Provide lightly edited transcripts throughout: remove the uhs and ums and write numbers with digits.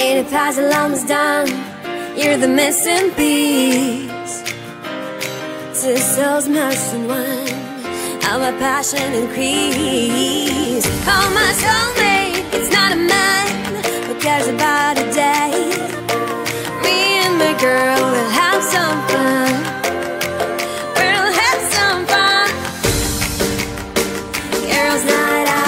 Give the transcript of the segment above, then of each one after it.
The puzzle almost done. You're the missing piece. Two souls merged in one. How my passion increase. Oh, my soulmate, it's not a man who cares about a day. Me and my girl will have some fun. We'll have some fun. Girls' night out.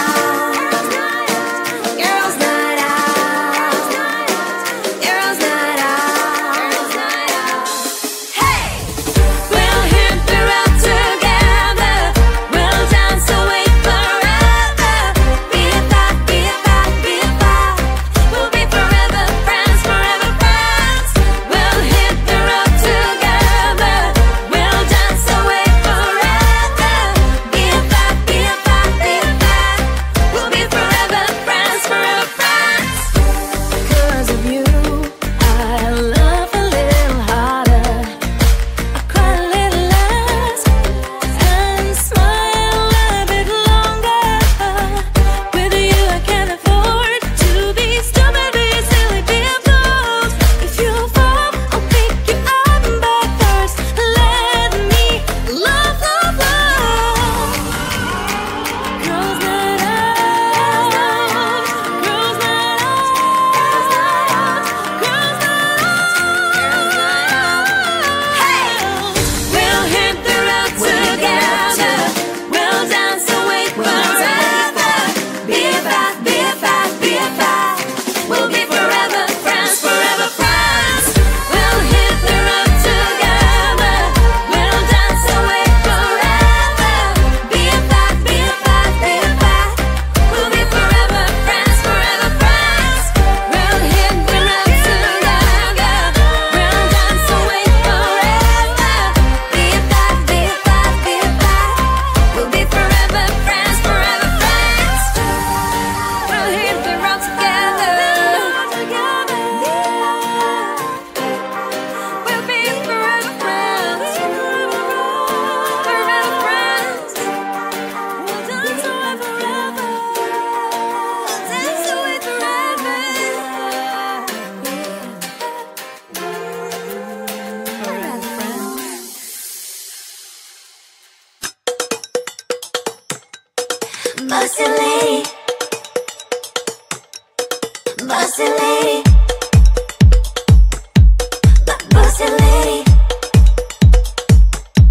Bossy lady, bossy lady, bossy lady.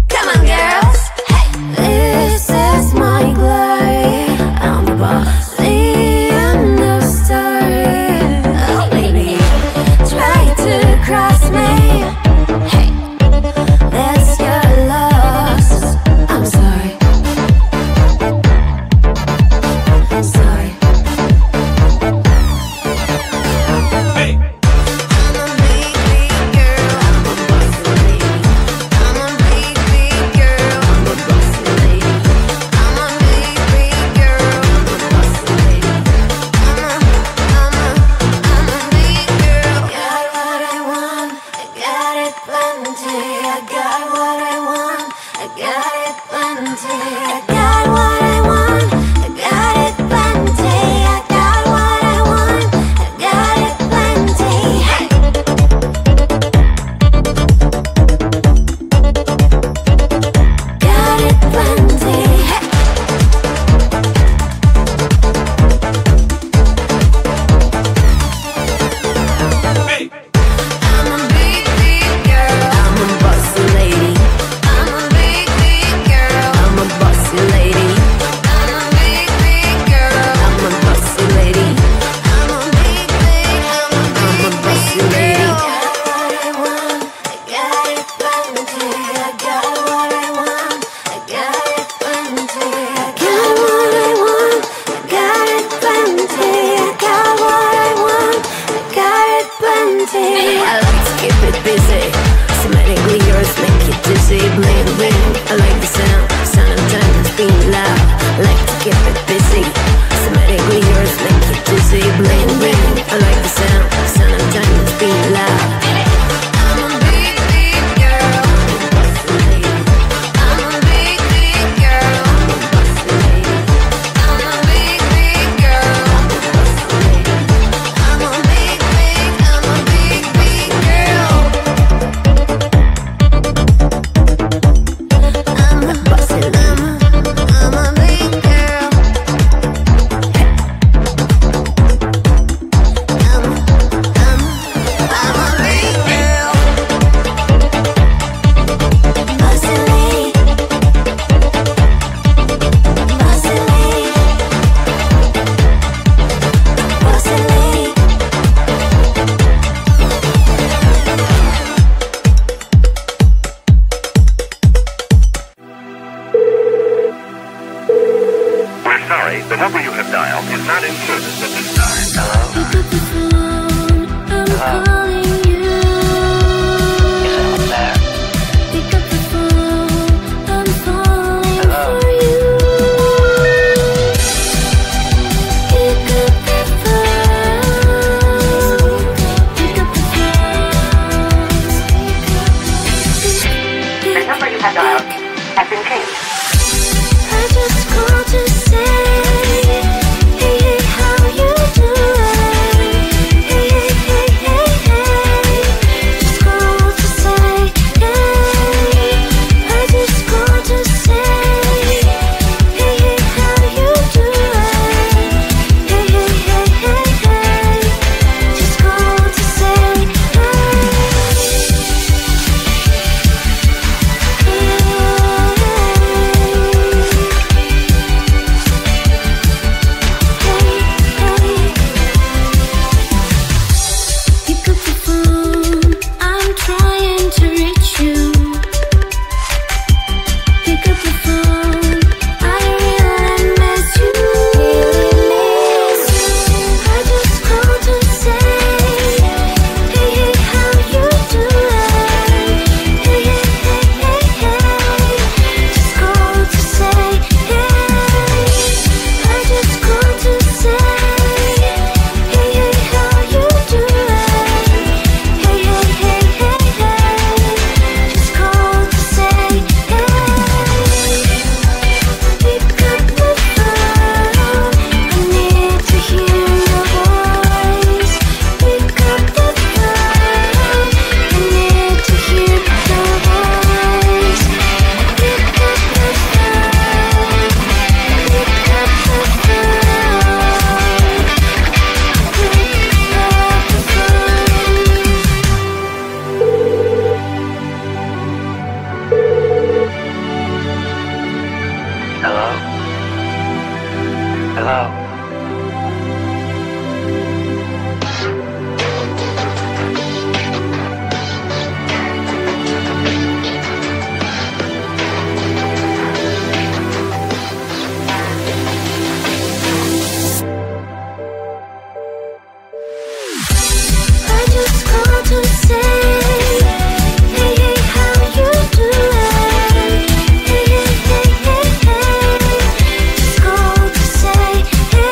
Come on, girls. Hey. This is my glory. I'm the boss. The end of story. Oh, baby, try to cross me. Hey, that's your loss. I'm sorry. Sorry. Hey. I'm a big, big girl. I'm a bossy lady. I'm a big, big girl. I'm a bossy lady. I'm a big, big girl. I'm a bossy lady. I'm a big girl. Got what I want. I got it plenty. I got what I want. I got it plenty. I got what I want. I got it plenty. I got what I want. I got it plenty. Hey. Got it plenty. Hey. Hey. I'm a big, big girl. I'm a bossy lady. I'm a big, big girl. I'm a bossy lady. I'm a big, big girl. I'm a bossy lady. I'm a big, big. I'm a bossy lady. I got what I want. I got it plenty. I got what I want. I got it plenty. I got what I want. I got it plenty. I got what I want. I got it plenty. I like to keep it busy. Semantic lyrics make it dizzy. Bling bling. I like the sound of diamonds being loud. I like to keep it busy. Semantic lyrics make it dizzy. Bling bling. I like the sound of diamonds being loud. I'm a big, big girl. I'm a bossy lady. I'm a big, big girl. I'm a bossy lady. I'm a big, big girl. I'm a bossy lady. I'm a big, big. sorry, the number you have dialed is not in service at this time. Hello? Pick up the phone, I'm calling you. Is anyone there? Pick up the phone, I'm falling for you. Pick up the phone, pick up the phone. The number you have dialed has been changed. I just called to say, hey, hey, how you doing? Hey, hey, hey, hey, hey. Just called to say, hey. I just called to say, hey, hey, how you doing? Hey, hey, hey, hey, hey. Just called to say, pick up the phone, I'm trying to reach you. Pick up the phone, I really miss you. I just called to say, hey, hey, how you doing? Hey, hey, hey, hey, hey. Just called to say, hey. I just called to say, hey, hey, how you doing? Hey, hey, hey, hey, hey. Just called to say, hey. Pick up the phone, I need to hear your voice. Pick up the phone, I need to hear your voice. Pick up the phone, pick up the phone, Hello? Hello? I just called to say, hey, hey, how you doing? Hey, hey, hey, hey, hey. Just called to say, hey.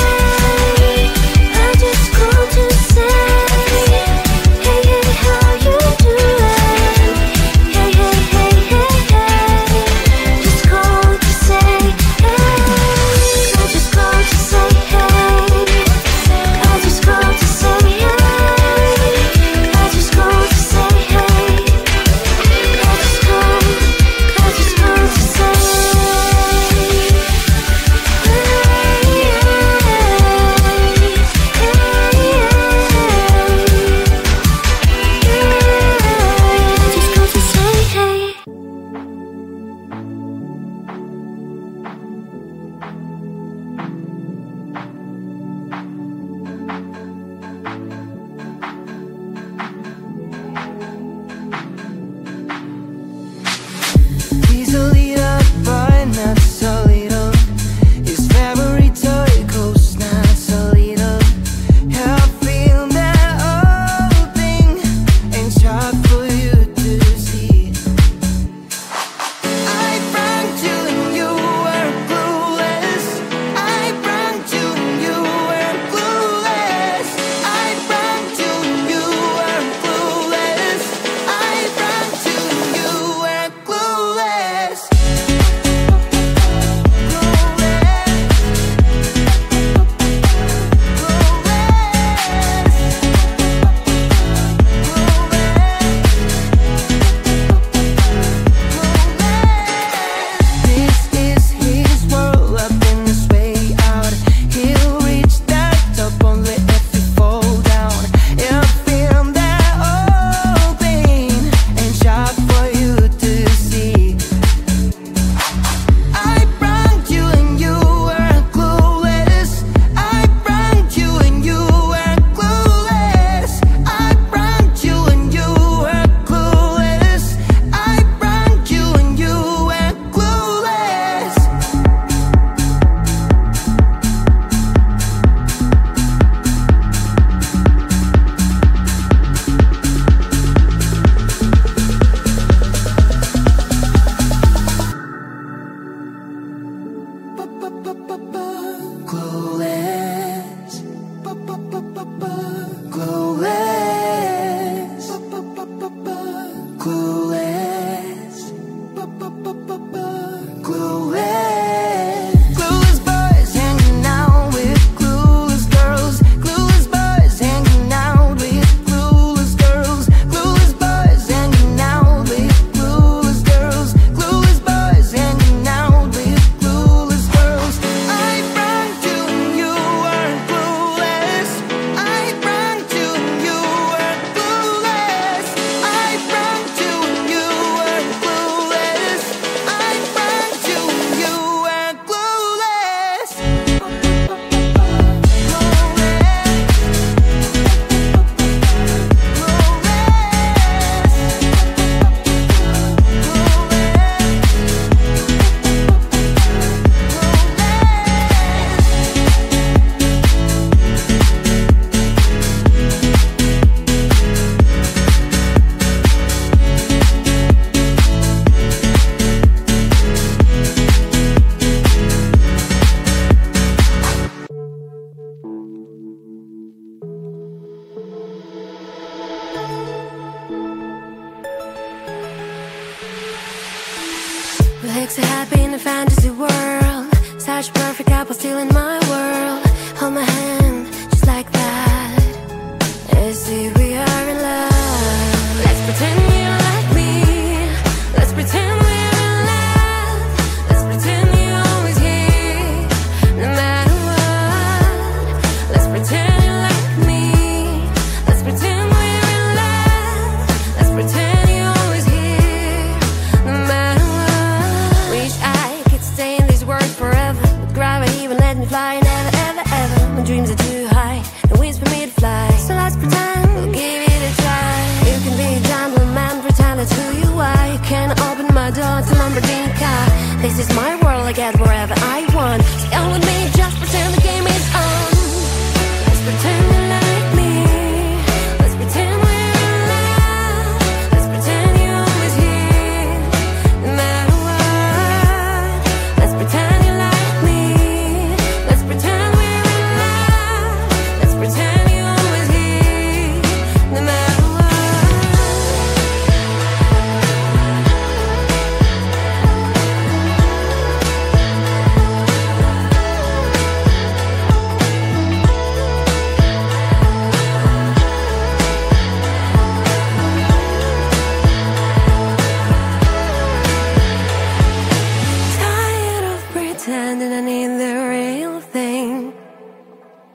to fly, never, ever, ever. My dreams are too high, no wings for me to fly. So let's pretend we'll give it a try. You can be a gentleman, pretend that's who you are. You can open my door to Lamborghini car. This is my world, I get wherever I want. Stay on with me, just pretend the game is on. Let's pretend you like me. Let's pretend we're in love. Let's pretend you're always here, no matter what. Let's pretend you like me. Let's pretend we're in love. Let's pretend you're always here, no matter what. Tired of pretending I need the real thing.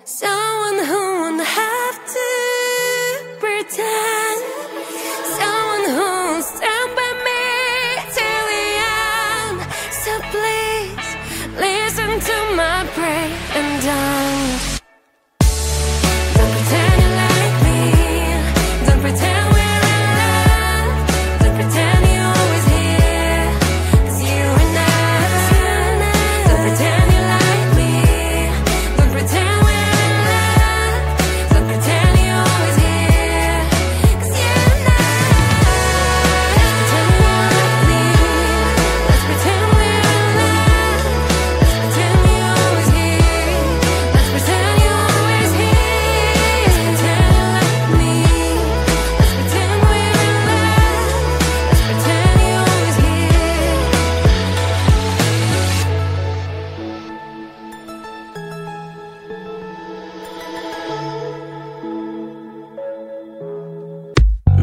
Someone who won't have to pretend. Someone who'll stand by me till the end. So please listen to my prayer and don't pretend you like me. Don't pretend we're in love. Don't pretend you're always here, 'cause you and I. Don't pretend you like me. Don't pretend we're in love. Don't pretend you're always here, 'cause you and I. Let's pretend you like me. Let's pretend we're in love. Let's pretend you're always here. Let's pretend you're always here. Let's pretend you like me. Let's pretend we're in love. Let's pretend you're always here.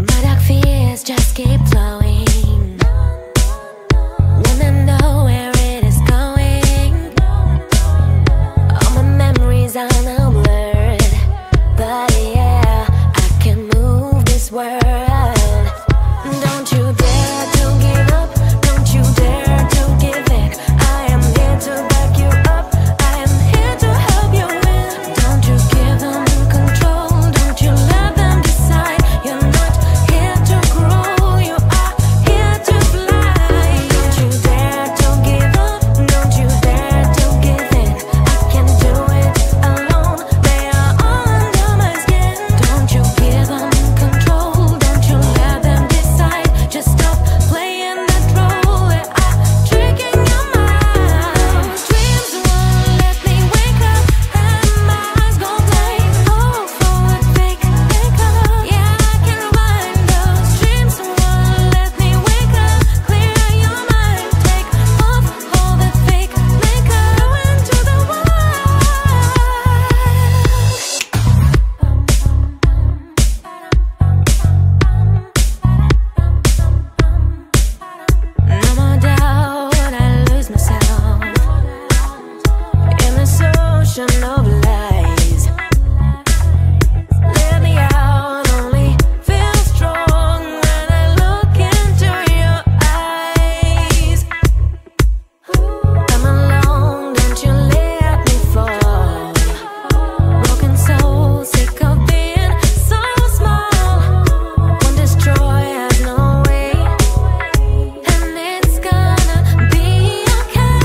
My dark fears just keep flowing. Wanna know where it is going. All my memories are now blurred, but yeah, I can move this world. Don't you dare to give up. Don't you dare to give in. I am here to back you up. I am here to help you win. Don't you give them control. Don't you let them decide. You're not here to grow. You are here to fly. Don't you dare to give up. Don't you dare to give in. I can do it alone. They are all under my skin. Don't you give them control. Don't you let them decide. Just stop playing that role. They are tricking your mind. Dreams won't let me wake up, and my eyes go blank. Oh, for a fake makeup. Yeah, I can rewind. Those dreams won't let me wake up. Clear your mind. Take off all that fake makeup. Go into the No more doubt, I lose myself in this ocean of lies. Let me out, only feel strong when I look into your eyes. I'm alone, don't you let me fall. Broken soul, sick of being so small. One destroy has no way, and it's gonna be okay.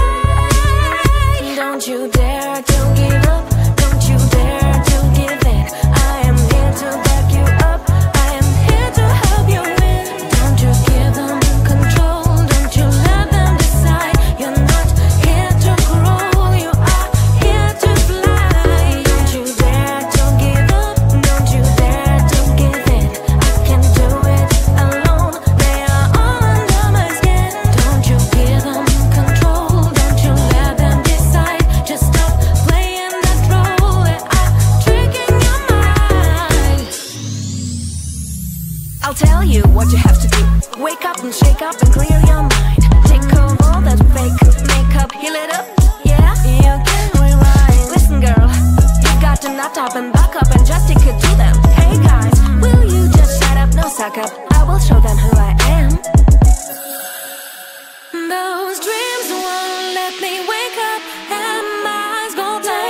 Don't you dare to give up. Don't you dare to give in. I am here to back you up. I am here to help you win. Don't you give them control. Don't you let them decide. You're not here to grow. You are here to fly. Don't you dare to give up. Don't you dare to give in. I can do it alone. They are all under my skin. Don't you give them control. Don't you let them decide. Just stop playing that role. They are tricking your mind. I'll tell you what you have to do. Wake up and shake up and clear your mind. Take off all that fake makeup. Heal it up, yeah, you can rewind. Listen, girl, you've got to nut up and back up and just take it to them. Hey guys, will you just shut up? No, suck up. I will show them who I am. Those dreams won't let me wake up, and my eyes go blank.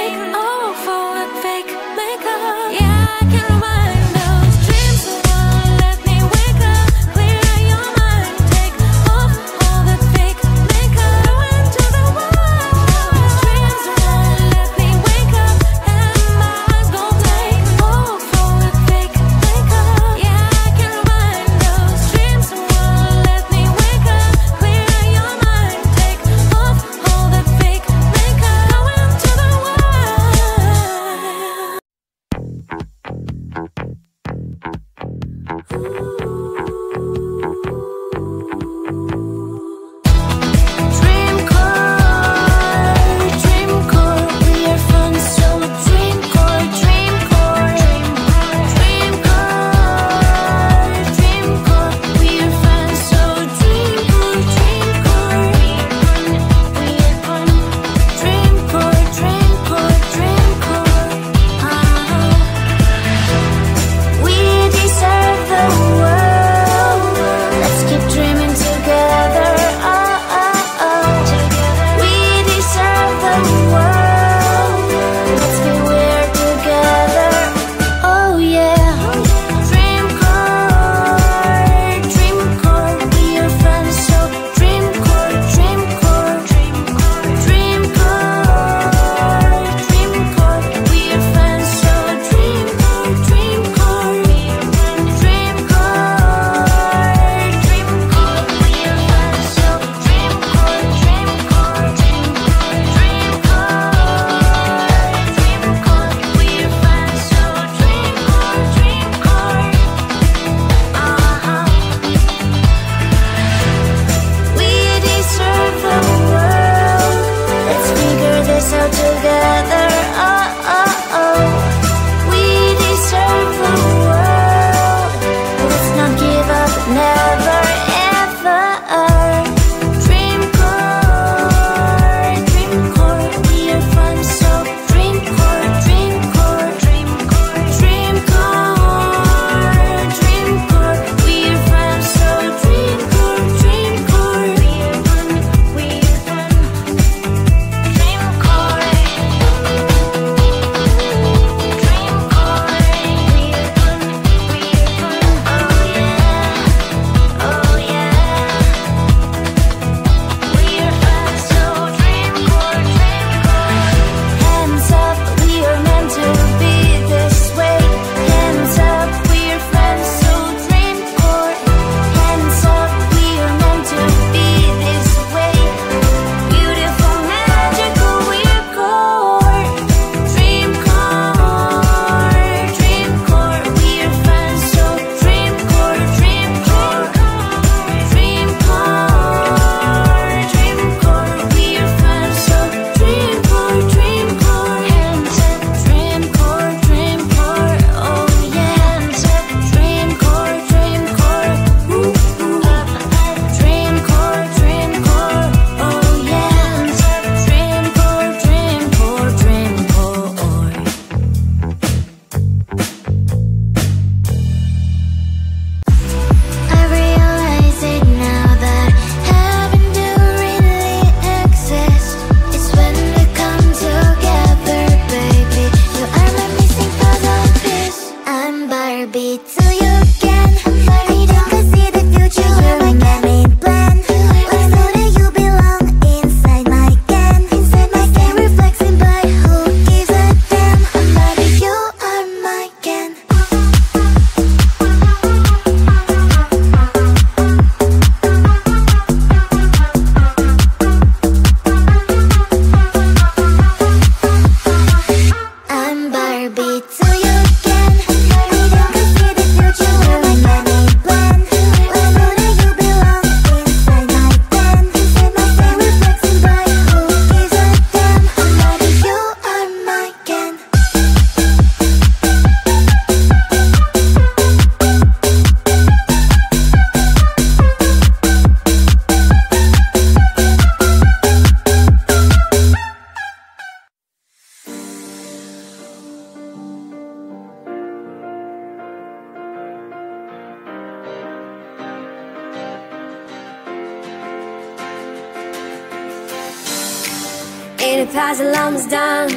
The puzzle almost done.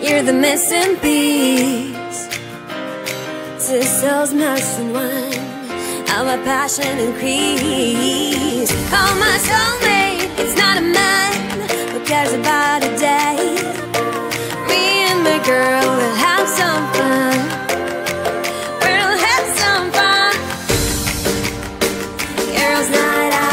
You're the missing piece. Two souls merged in one. How my passion increase. Call my soulmate. It's not a man who cares about a day. Me and my girl will have some fun. We'll have some fun. Girls' night out.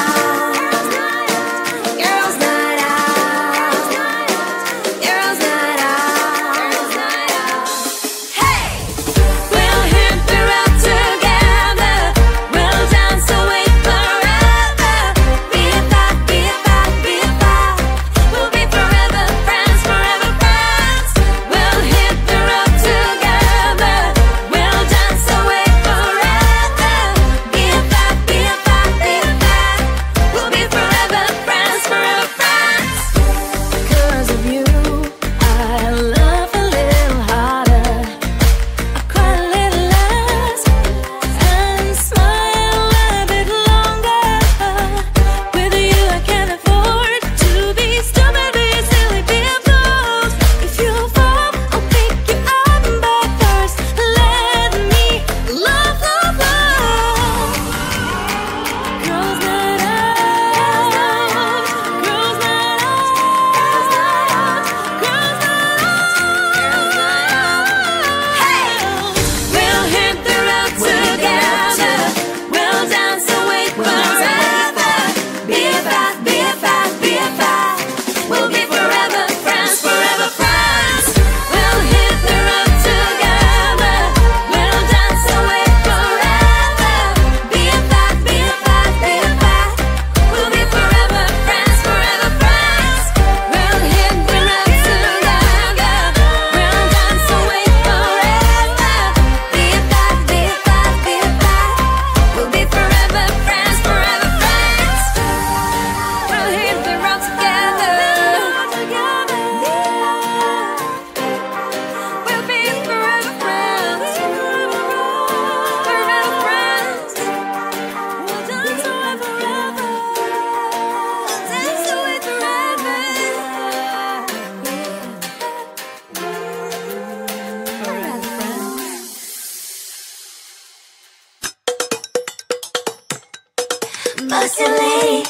Bossy lady,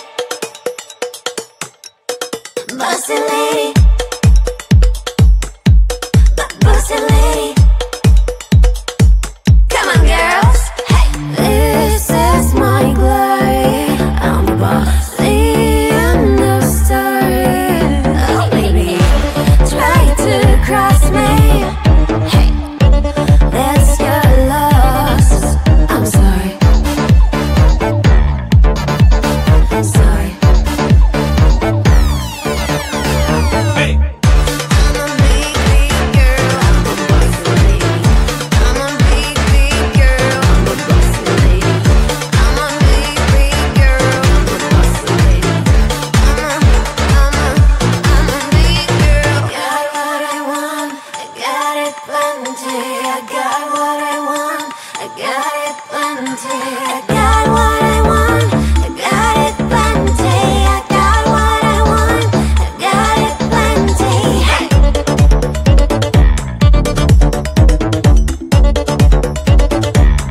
bossy lady, bossy lady. Come on, girls. Hey, this is my glory. I'm the boss. The end of story. Oh, baby, try to cross me. Hey, that's your loss. I'm sorry. Sorry. Hey. I'm a big, big girl. I'm a bossy lady. I'm a big, big girl. I'm a bossy lady. I'm a big, big girl. I'm a bossy lady. I'm a big girl. Got what I want. I got it plenty. I got what I want. I got it plenty. I got what I want. I got it plenty. I got what I want. I got it plenty. Hey.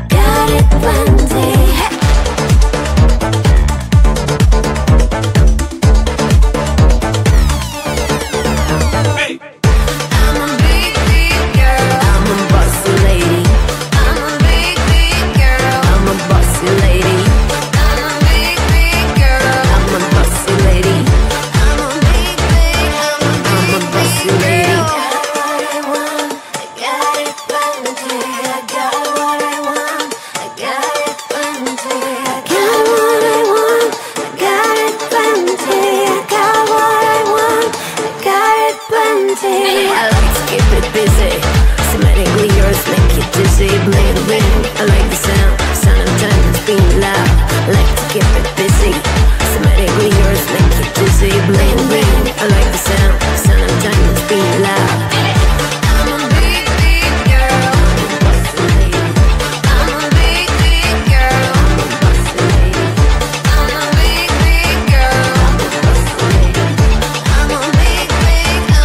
Got it plenty. Hey. Hey. I'm a big, big girl. I'm a bossy lady. I'm a big, big girl. I'm a bossy lady. I'm a big, big girl. I'm a bossy lady. I'm a big, big. I'm a bossy lady. Got what I want. I got it plenty. I got what I want. I got it plenty. I got what I want. I got it plenty. I got what I want. I got it plenty. I like to keep it busy. Semantically yours make it dizzy. Bling bling. I like the sound of diamonds being loud. I like to keep it busy. Semantically yours make it dizzy. Bling bling. I like the sound of diamonds being loud. I'm a big, big girl. I'm a bossy lady. I'm a big, big girl. I'm a bossy lady. I'm a big, big girl. I'm a bossy lady. I'm a big, big. I'm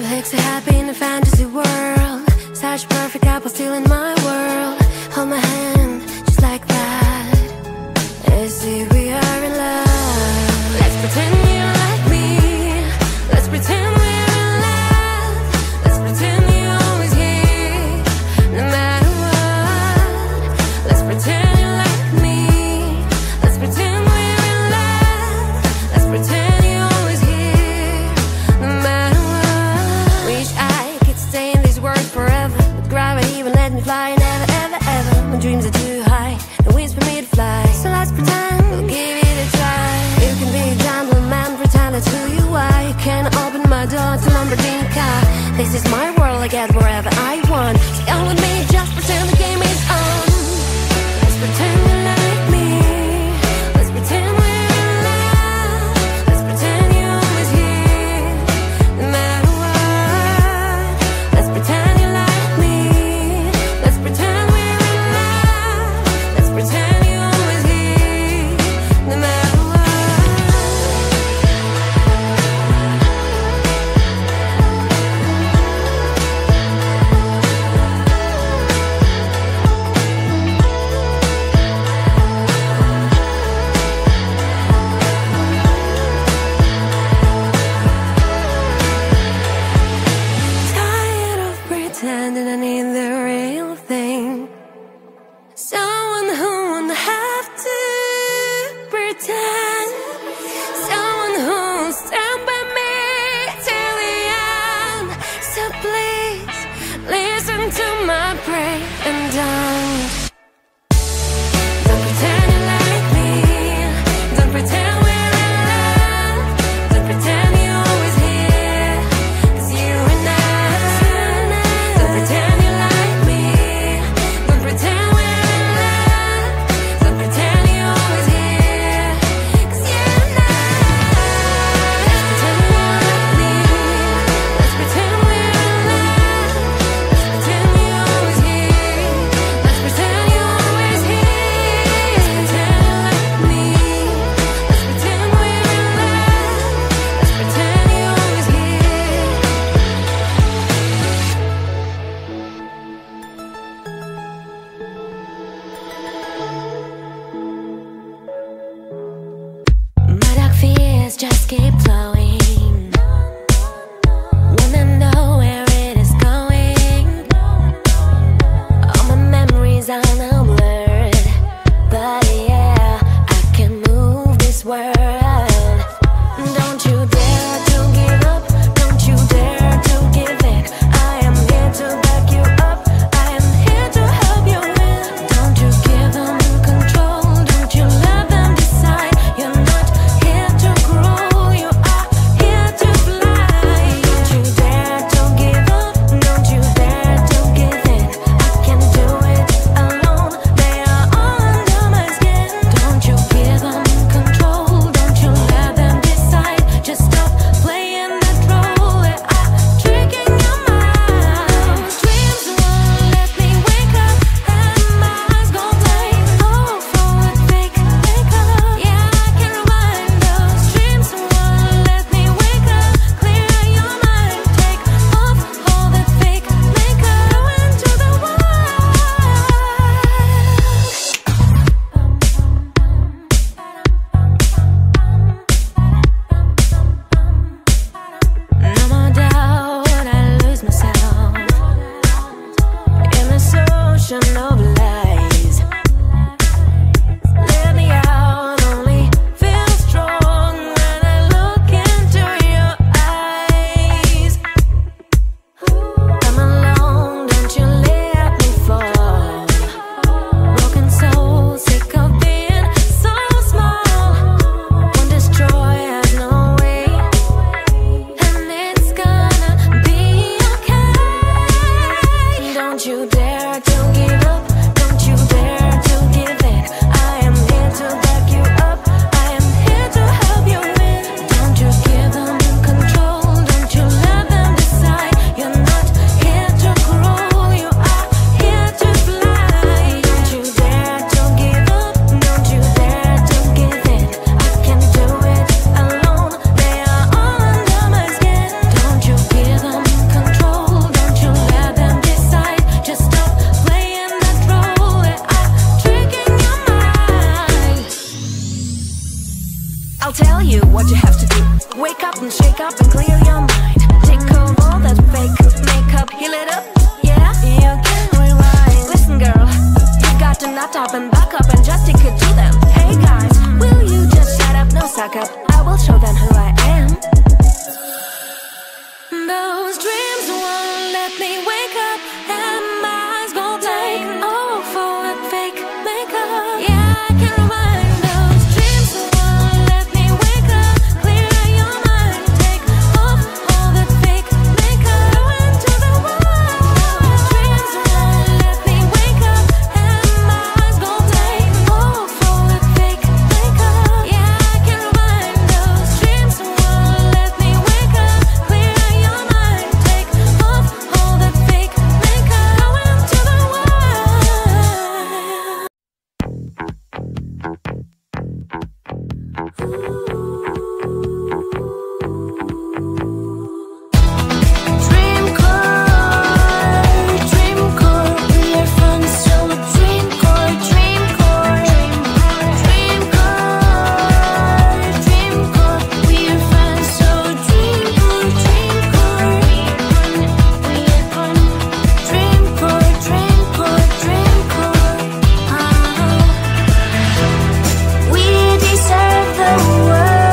Look so happy in a fantasy world. Such a perfect couple still in my world. Hold my hand just like that. And see we are in love. Let's pretend you like me. Let's pretend we're in love. Let's pretend you're always here, no matter what. Let's pretend you like me. Let's pretend we're in love. Let's pretend you're always here, no matter what. Wish I could stay in this world forever, but gravity won't let me fly. Never, ever, ever. My dreams are too high, no wings for me to fly. So let's pretend we'll give it a try. You can be a gentleman, pretend that's who you are. You can open my door to Lamborghini car. This is my world, I get wherever I want. So come with me, just pretend the game is on. Let's pretend you like me. Let's pretend we're in love. Let's pretend you're always here, no matter what. Let's pretend you like me. Let's pretend we're in love. Let's pretend you're always here, no matter what. Tired of pretending I need the real thing. Someone who won't have to pretend. Someone who'll stand by me till the end. So please listen to my prayer and don't pretend you like me. Don't pretend we're in love. Don't pretend you're always here, 'cause you and I. Don't pretend you like me. Don't pretend we're in love. Don't pretend you're always here, 'cause you and I. Let's pretend you like me. Let's pretend we're in love. Let's pretend you're always here. Let's pretend you're always here. Let's pretend you like me. Let's pretend we're in love. Let's pretend you're always here. My dark fears just keep flowing. Wanna know where it is going. All my memories are now blurred, but yeah, I can move this world. Don't you dare to give up. Don't you dare to give in. I am here to back you up. I am here to help you win. Don't you give them control. Don't you let them decide. You're not here to grow. You are here to fly. Don't you dare to give up. Don't you dare to give in. I can do it alone. They are all under my skin. Don't you give them control. Don't you I'll tell you what you have to do. Wake up and shake up and clear your mind. Take off all that fake makeup, heal it up, yeah, you can rewind. Listen girl, you've got to nut up and back up and just stick it to them. Hey guys, will you just shut up, no suck up, I will show them who I am. Those dreams won't let me wake up, and my eyes gon' take off all that fake makeup. Yeah, I can rewind. Those dreams won't let me wake up. Clear your mind, take off all that fake makeup. Go into the wild. Those dreams won't let me wake up, and my eyes gon' take off all that fake makeup. Yeah, I can rewind. Those dreams won't let me wake up. Clear your mind, take off all that fake makeup. Go into the Dream car, we are friends, so dream car, dream car, dream car, we are friends, so dream car, we are fun, dream car, we deserve the world.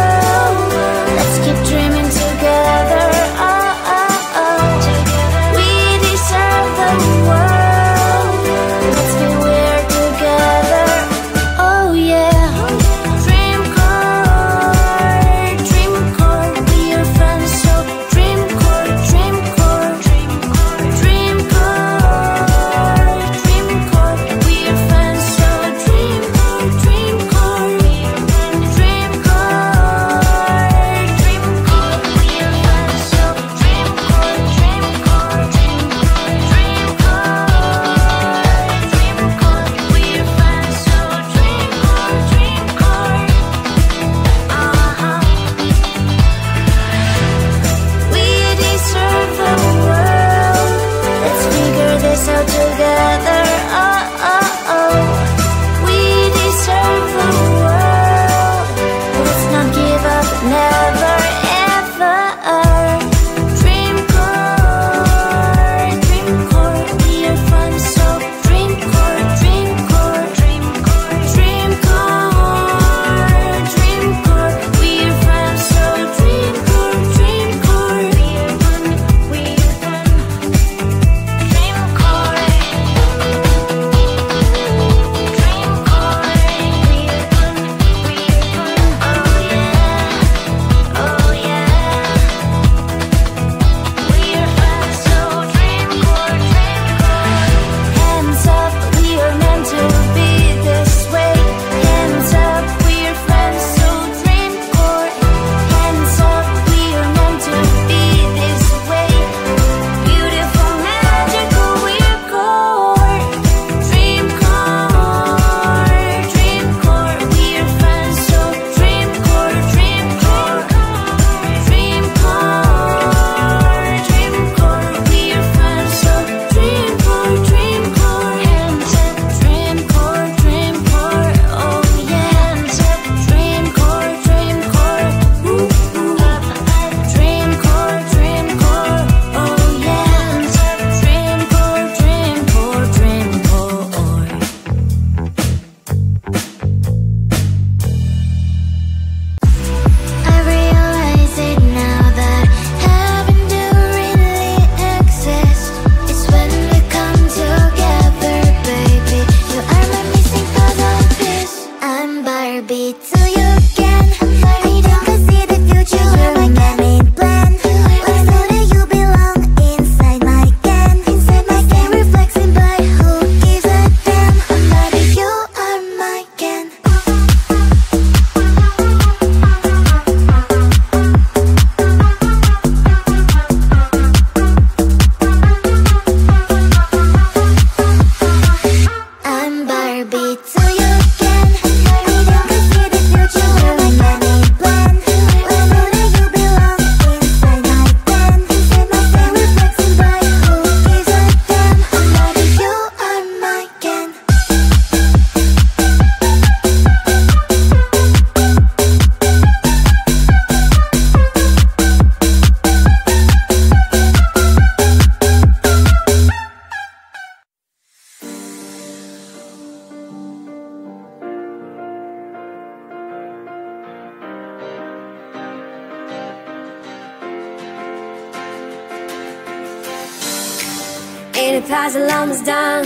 the puzzle almost done.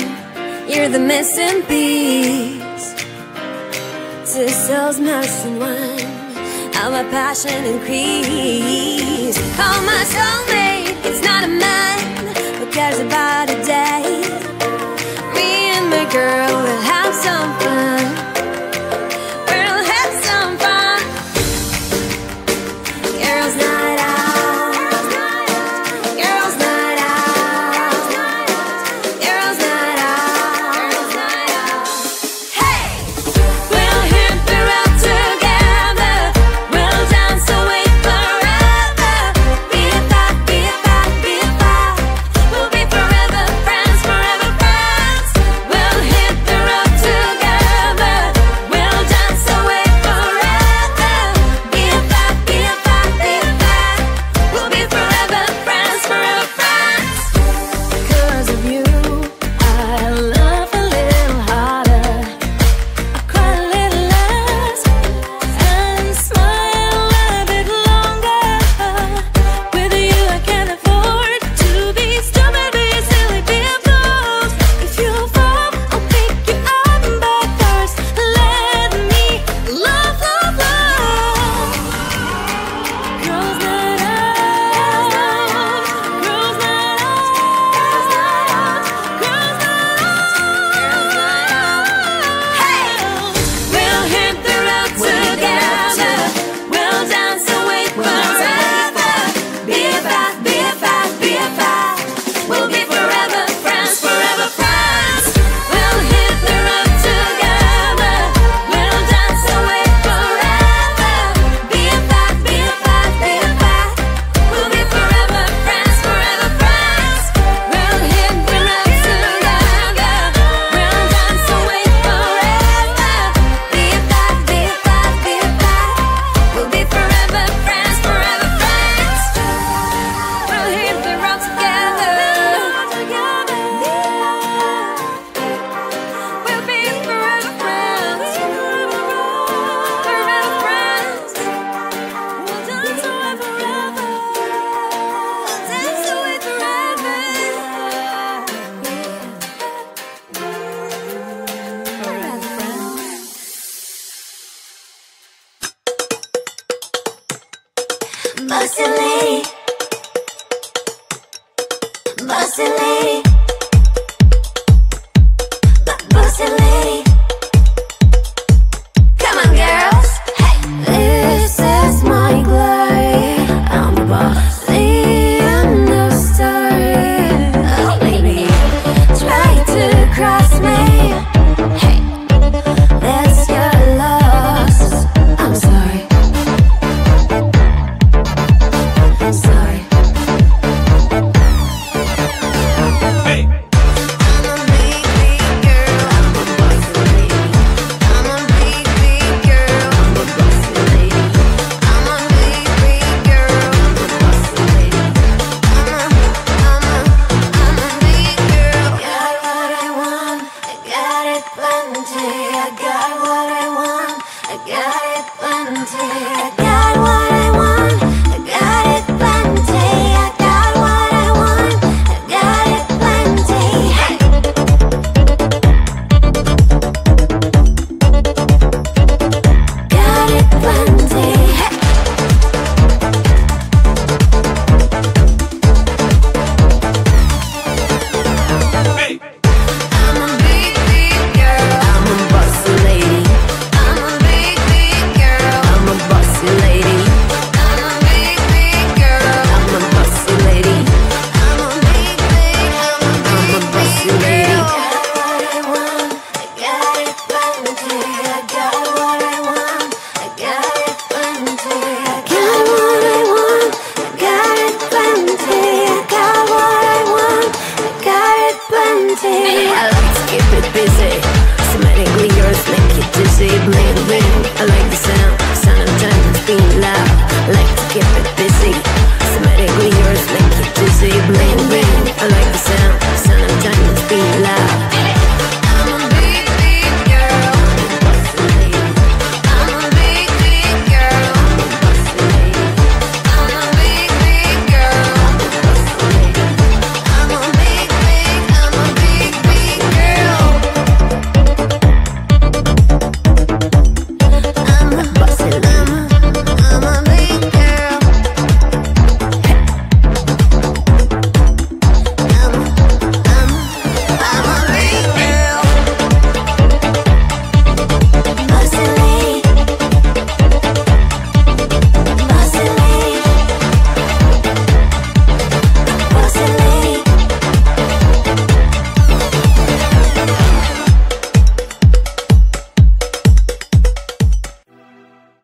You're the missing piece. Two souls merged in one. How my passion increase. Oh, my soulmate, it's not a man who cares about a day. Me and my girl will have some fun. We'll have some fun. Girls' night out. Girls' night out. Girls' night out. Hey! We'll hit the road together. We'll dance away forever. Be a part, be a part, be a part. We'll be forever friends, forever friends. We'll hit the road together. We'll dance away forever. Be a part, be a part, be a part. We'll be forever friends, forever friends. Because of you, I love a little harder. I cry a little less and smile a bit longer. With you I can afford to be stupid, be silly, be a fool. If you fall, I'll pick you up, but first let me love, love, love. Girls' night out. Girls' night out. Girls' night out. Hey! We'll hit the road together. We'll dance away forever. Be a part, be a part, be a part. We'll be forever friends, forever friends. We'll hit the road together. We'll dance away forever. Be a part, be a part, be a part. We'll be forever friends, forever friends. We'll hit the road together. We'll dance away forever. Be a part, be a part, be a part. We'll be forever friends, forever friends. We'll hit the road together. We'll be forever friends, forever friends. We'll dance away forever. We'll dance away forever. Forever friends. Bossy lady. Bossy lady. Bossy lady. Come on, girls. Hey. This is my glory. I'm bossy in the story. Oh, baby, try to cross me. Hey, that's your loss. I'm sorry. Sorry. Hey! I'm a big, big girl. I'm a bossy lady. I'm a big, big girl. I'm a bossy lady. I'm a big, big girl. I'm a bossy lady. I'm a big girl. Got what I want. I got it plenty. I got what I want. I got it plenty. I got what I want. I got it plenty. I got what I want. I got it plenty. Hey. Got it plenty. Hey. Hey! I'm a big, big girl. I'm a bossy lady. I'm a big, big girl. I'm a bossy lady. I'm a big, big girl. I'm a bossy lady. I'm a big, big. I'm a bossy lady. I got what I want. I got it plenty. I got what I want. I got it plenty. I got what I want. I got it plenty. I got what I want. I got it plenty. I like to keep it busy. So many glitters make it dizzy. Bling bling. I like the sound of diamonds being loud. I like to keep it busy.